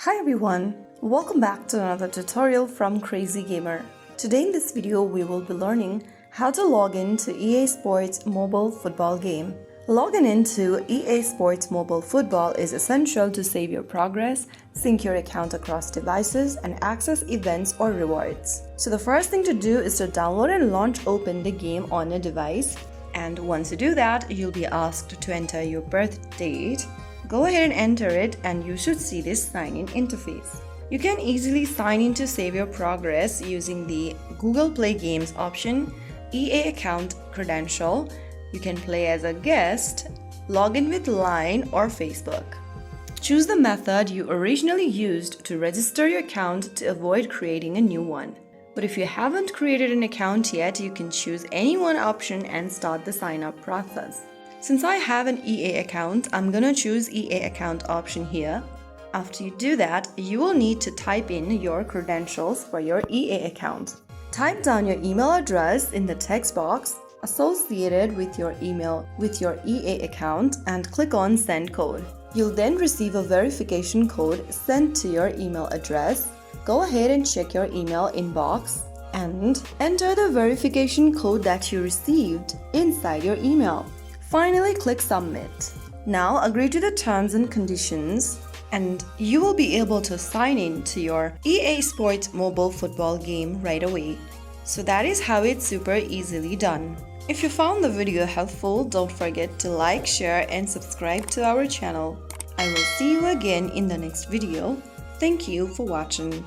Hi everyone, welcome back to another tutorial from Crazy Gamer. Today in this video we will be learning how to log in to EA Sports mobile football game. Logging into EA Sports mobile football is essential to save your progress, sync your account across devices, and access events or rewards. So the first thing to do is to download and launch open the game on a device. And once you do that, you'll be asked to enter your birth date. Go ahead and enter it and you should see this sign-in interface. You can easily sign in to save your progress using the Google Play Games option, EA account credential. You can play as a guest, log in with Line or Facebook. Choose the method you originally used to register your account to avoid creating a new one. But if you haven't created an account yet, you can choose any one option and start the sign-up process. Since I have an EA account, I'm gonna choose EA account option here. After you do that, you will need to type in your credentials for your EA account. Type down your email address in the text box associated with your email with your EA account and click on Send Code. You'll then receive a verification code sent to your email address. Go ahead and check your email inbox and enter the verification code that you received inside your email. Finally, click Submit. Now agree to the terms and conditions and you will be able to sign in to your EA Sports mobile football game right away. So that is how it's super easily done. If you found the video helpful, don't forget to like, share and subscribe to our channel. I will see you again in the next video. Thank you for watching.